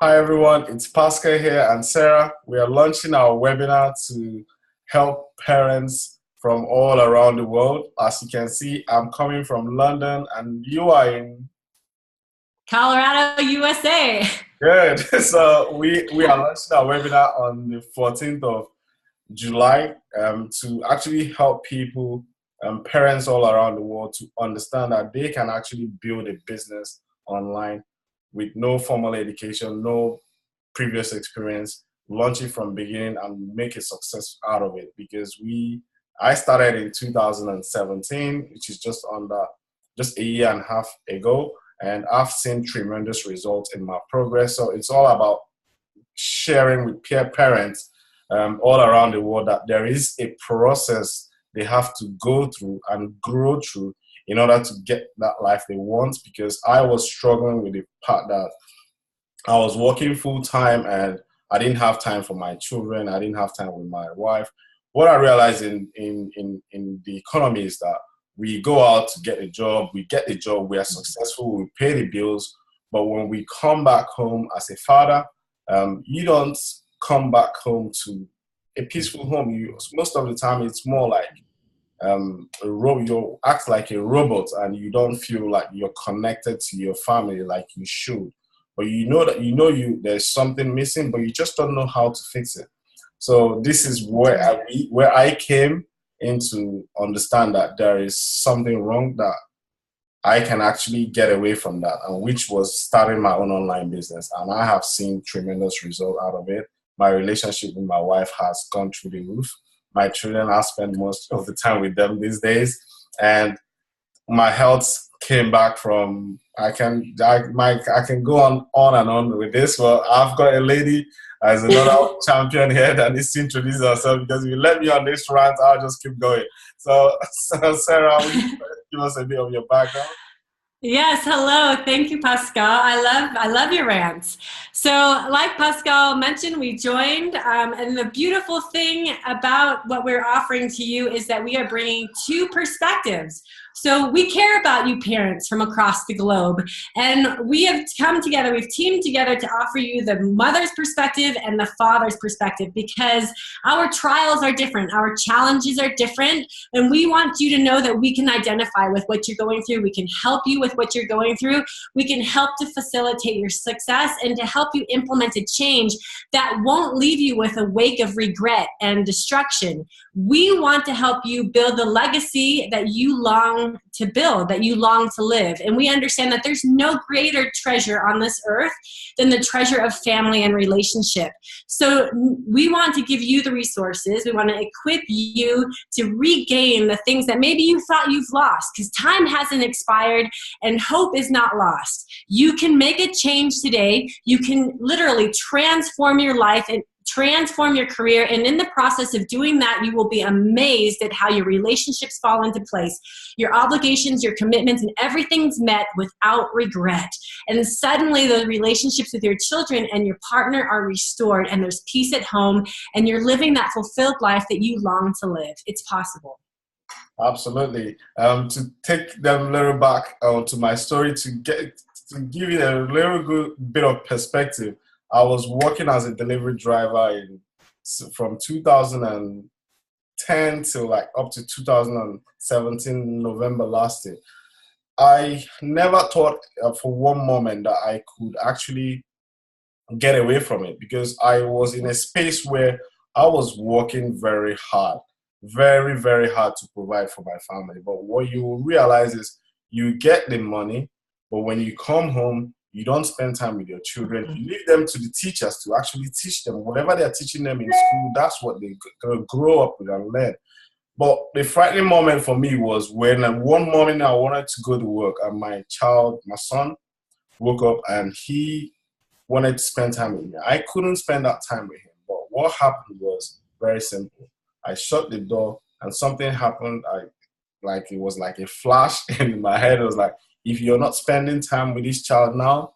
Hi everyone, it's Pascal here and Sarah. We are launching our webinar to help parents from all around the world. As you can see, I'm coming from London and you are in Colorado, USA. good. So we are launching our webinar on the 14th of July to actually help people, parents all around the world to understand that they can actually build a business online with no formal education, no previous experience, launch it from beginning and make a success out of it. Because I started in 2017, which is just a year and a half ago, and I've seen tremendous results in my progress. So it's all about sharing with peer parents all around the world that there is a process they have to go through and grow through in order to get that life they want. Because I was struggling with the part that I was working full time and I didn't have time for my children. I didn't have time with my wife. What I realized in the economy is that we go out to get a job, we get the job, we are successful, we pay the bills. But when we come back home as a father, you don't come back home to a peaceful home. Most of the time, it's more like you act like a robot and you don't feel like you're connected to your family like you should. But you know that there's something missing, but you just don't know how to fix it. So this is where I came in to understand that there is something wrong, that I can actually get away from that, and which was starting my own online business. And I have seen tremendous result out of it. My relationship with my wife has gone through the roof. My children, I spend most of the time with them these days. And my health came back from, I can go on and on with this. Well, I've got a lady as another champion here that needs to introduce herself, because if you let me on this rant, I'll just keep going. So Sarah, will you give us a bit of your background? Yes, hello. Thank you, Pascal. I love your rants. So, like Pascal mentioned, we joined, and the beautiful thing about what we're offering to you is that we are bringing two perspectives. So we care about you parents from across the globe, and we have come together, we've teamed together to offer you the mother's perspective and the father's perspective, because our trials are different, our challenges are different, and we want you to know that we can identify with what you're going through, we can help you with what you're going through, we can help to facilitate your success and to help you implement a change that won't leave you with a wake of regret and destruction. We want to help you build the legacy that you long to build, that you long to live. And we understand that there's no greater treasure on this earth than the treasure of family and relationship. So we want to give you the resources. We want to equip you to regain the things that maybe you thought you've lost, because time hasn't expired and hope is not lost. You can make a change today. You can literally transform your life and transform your career, and in the process of doing that, you will be amazed at how your relationships fall into place, your obligations, your commitments, and everything's met without regret. And suddenly the relationships with your children and your partner are restored, and there's peace at home, and you're living that fulfilled life that you long to live. It's possible. Absolutely. To take them a little back to my story, to give you a little good bit of perspective. I was working as a delivery driver from 2010 till like up to 2017 November last year. I never thought for one moment that I could actually get away from it, because I was in a space where I was working very hard, very, very hard to provide for my family. But what you will realize is you get the money, but when you come home, you don't spend time with your children. You leave them to the teachers to actually teach them. Whatever they're teaching them in school, that's what they're going to grow up with and learn. But the frightening moment for me was when one morning I wanted to go to work, and my son, woke up and he wanted to spend time with me. I couldn't spend that time with him. But what happened was very simple. I shut the door and something happened. It was like a flash in my head. It was like, if you're not spending time with this child now,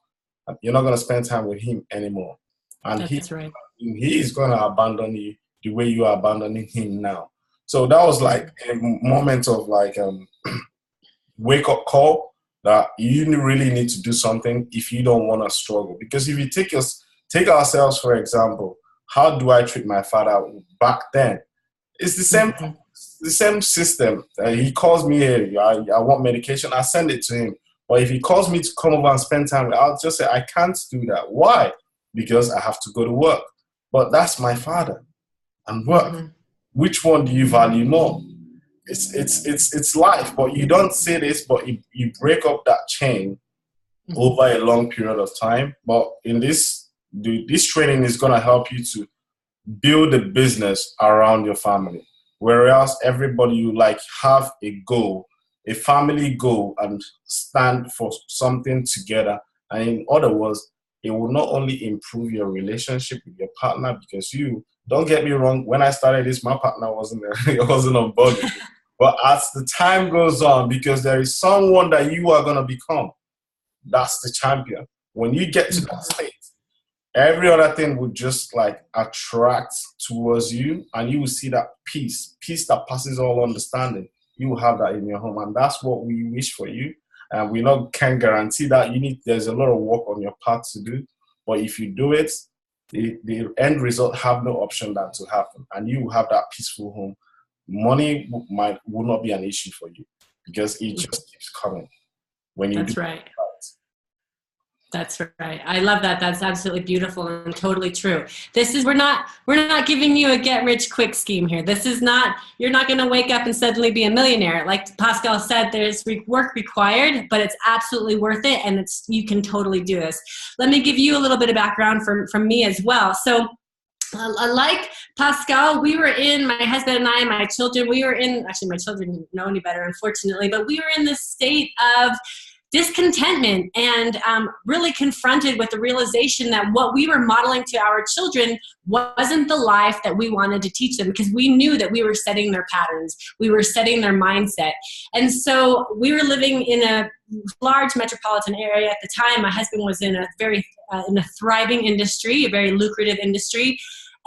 you're not going to spend time with him anymore. And That's right. He is going to abandon you the way you are abandoning him now. So that was like a moment of like wake up call that you really need to do something if you don't want to struggle. Because if you take Take ourselves, for example. How do I treat my father back then? It's the same system. He calls me, hey, I want medication, I send it to him. But if he calls me to come over and spend time, I'll just say, I can't do that. Why? Because I have to go to work. But that's my father and work. Which one do you value more? It's life, but you don't say this, but you break up that chain over a long period of time. But in this training is going to help you to build a business around your family. Whereas everybody, you like have a goal, a family goal, and stand for something together. And in other words, it will not only improve your relationship with your partner, because don't get me wrong, when I started this, my partner wasn't on board with it. But as the time goes on, because there is someone that you are going to become, that's the champion. When you get to that state, every other thing would just like attract towards you, and you will see that peace that passes all understanding. You will have that in your home, and that's what we wish for you. And we can't guarantee that. There's a lot of work on your part to do, but if you do it, the end result have no option than to happen, and you will have that peaceful home. Money will not be an issue for you because it just keeps coming when you. That's right. That's right. I love that. That's absolutely beautiful and totally true. We're not giving you a get rich quick scheme here. You're not going to wake up and suddenly be a millionaire. Like Pascal said, there's work required, but it's absolutely worth it. And you can totally do this. Let me give you a little bit of background from me as well. So like Pascal, my husband and I, my children, actually my children didn't know any better, unfortunately, but we were in this state of discontentment and really confronted with the realization that what we were modeling to our children wasn't the life that we wanted to teach them, because we knew that we were setting their patterns, we were setting their mindset. And so we were living in a large metropolitan area at the time. My husband was in a thriving industry, a very lucrative industry.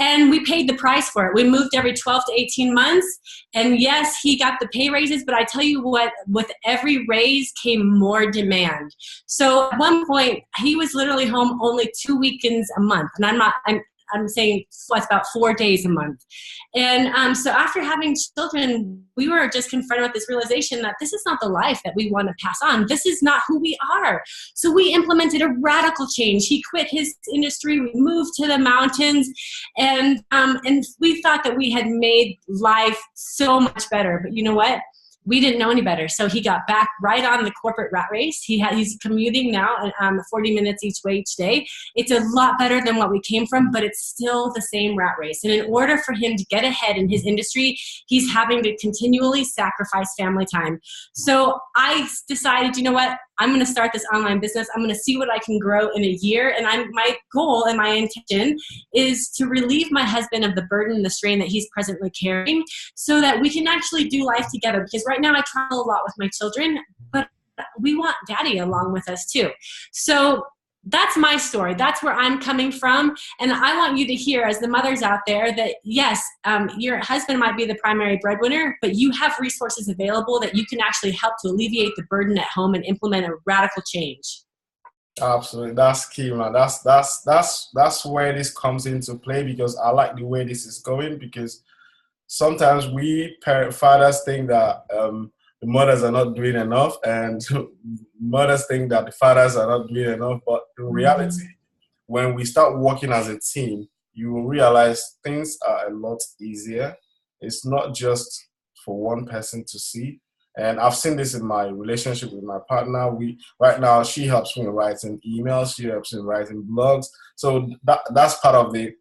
And we paid the price for it. We moved every 12 to 18 months. And yes, he got the pay raises, but I tell you what, with every raise came more demand. So at one point, he was literally home only 2 weekends a month. And I'm saying that's about 4 days a month. And so after having children, we were just confronted with this realization that this is not the life that we want to pass on. This is not who we are. So we implemented a radical change. He quit his industry. We moved to the mountains. And we thought that we had made life so much better. But you know what? We didn't know any better. So he got back right on the corporate rat race. He's commuting now 40 minutes each way each day. It's a lot better than what we came from, but it's still the same rat race. And in order for him to get ahead in his industry, he's having to continually sacrifice family time. So I decided, you know what? I'm going to start this online business. I'm going to see what I can grow in a year. And my goal and my intention is to relieve my husband of the burden and the strain that he's presently carrying, so that we can actually do life together. Because right now I travel a lot with my children, but we want daddy along with us too. So that's my story. That's where I'm coming from. And I want you to hear, as the mothers out there, that yes, your husband might be the primary breadwinner, but you have resources available that you can actually help to alleviate the burden at home and implement a radical change. Absolutely. That's key, man. That's where this comes into play, because I like the way this is going, because sometimes we fathers think that the mothers are not doing enough, and mothers think that the fathers are not doing enough. But in reality, when we start working as a team, you will realize things are a lot easier. It's not just for one person to see. And I've seen this in my relationship with my partner. Right now, she helps me writing emails. She helps me writing blogs. So that's part of the.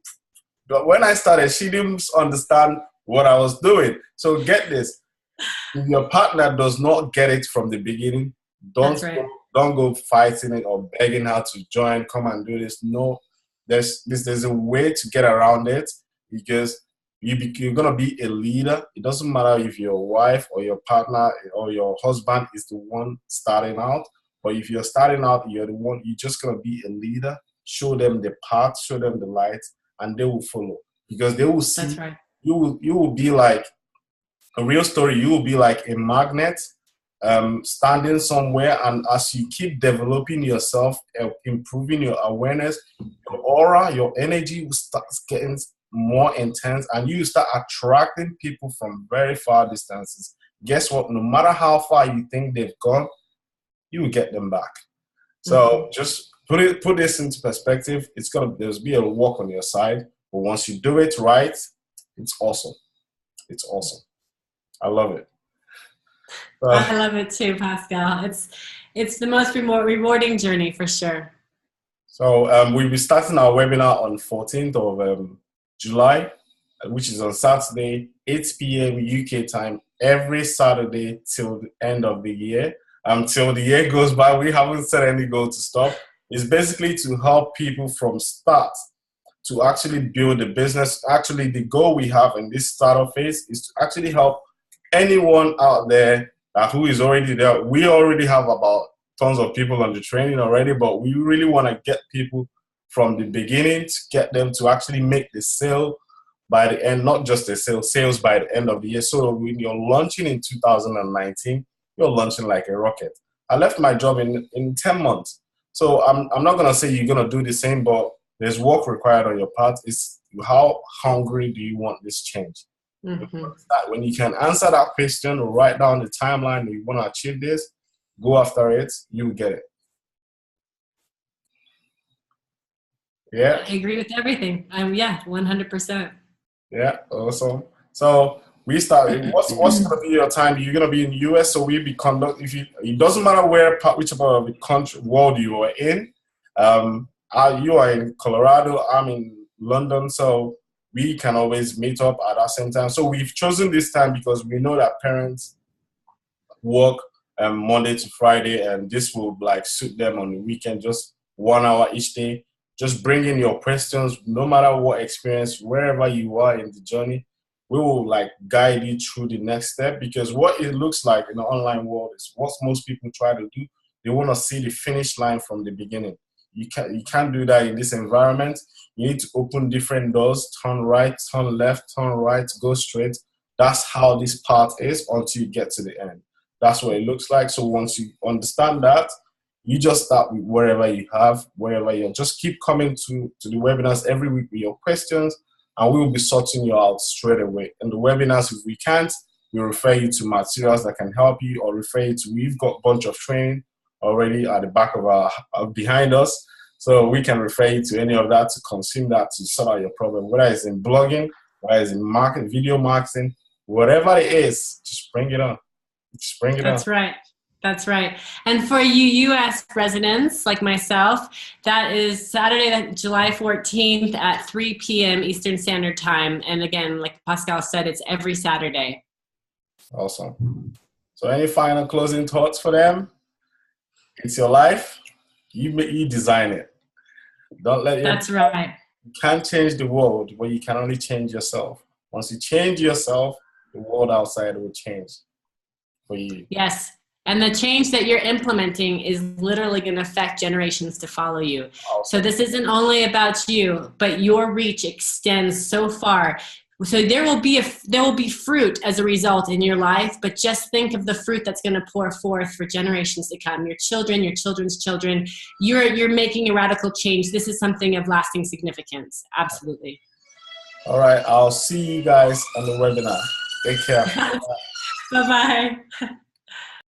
But when I started, she didn't understand what I was doing. So get this. If your partner does not get it from the beginning, don't go fighting it or begging her to join, come and do this. No, there's a way to get around it, because you're going to be a leader. It doesn't matter if your wife or your partner or your husband is the one starting out, but if you're starting out, you're just going to be a leader. Show them the path, show them the light, and they will follow, because they will see. That's right. You will be like a real story. You will be like a magnet, standing somewhere, and as you keep developing yourself, improving your awareness, your aura, your energy will start getting more intense, and you start attracting people from very far distances. Guess what? No matter how far you think they've gone, you will get them back. So just put this into perspective. There's be a work on your side, but once you do it right, it's awesome. It's awesome. I love it. I love it too, Pascal. It's the most rewarding journey for sure. So we'll be starting our webinar on 14th of July, which is on Saturday, 8 p.m. UK time, every Saturday till the end of the year. Till the year goes by, we haven't set any goal to stop. It's basically to help people from start to actually build a business. Actually, the goal we have in this startup phase is to actually help anyone out there who is already there. We already have about tons of people on the training already, but we really want to get people from the beginning to get them to actually make the sale by the end, not just the sales by the end of the year. So when you're launching in 2019, you're launching like a rocket. I left my job in 10 months. So I'm not going to say you're going to do the same, but there's work required on your part. It's how hungry do you want this change? When you can answer that question or write down the timeline that you want to achieve this, go after it, you will get it. Yeah. I agree with everything. Yeah, 100%. Yeah, awesome. So we started. What's gonna be your time? You're gonna be in the US, so we'll be it doesn't matter which part of the country world you are in. You are in Colorado, I'm in London, so we can always meet up at that same time. So we've chosen this time because we know that parents work Monday to Friday, and this will like suit them on the weekend, just 1 hour each day. Just bring in your questions, no matter what experience, wherever you are in the journey, we will like guide you through the next step, because what it looks like in the online world is what most people try to do. They want to see the finish line from the beginning. You can't do that in this environment. You need to open different doors, turn right, turn left, turn right, go straight. That's how this path is until you get to the end. That's what it looks like. So once you understand that, you just start with wherever you're. Just keep coming to the webinars every week with your questions, and we will be sorting you out straight away. In the webinars, if we can't, we'll refer you to materials that can help you, or refer you to, we've got a bunch of training already at the back of behind us. So we can refer you to any of that to consume that to sort out your problem, whether it's in blogging, whether it's in marketing, video marketing, whatever it is, just bring it on. Just bring it on. That's right. That's right. And for you US residents like myself, that is Saturday, July 14th at 3 p.m. Eastern Standard Time. And again, like Pascal said, it's every Saturday. Awesome. So any final closing thoughts for them? It's your life. You design it. Don't let That's right. You can't change the world, but you can only change yourself. Once you change yourself, the world outside will change for you. Yes. And the change that you're implementing is literally going to affect generations to follow you. Awesome. So this isn't only about you, but your reach extends so far. So there will be fruit as a result in your life, but just think of the fruit that's going to pour forth for generations to come. Your children, your children's children. You're making a radical change. This is something of lasting significance. Absolutely. All right. I'll see you guys on the webinar. Take care. Bye-bye.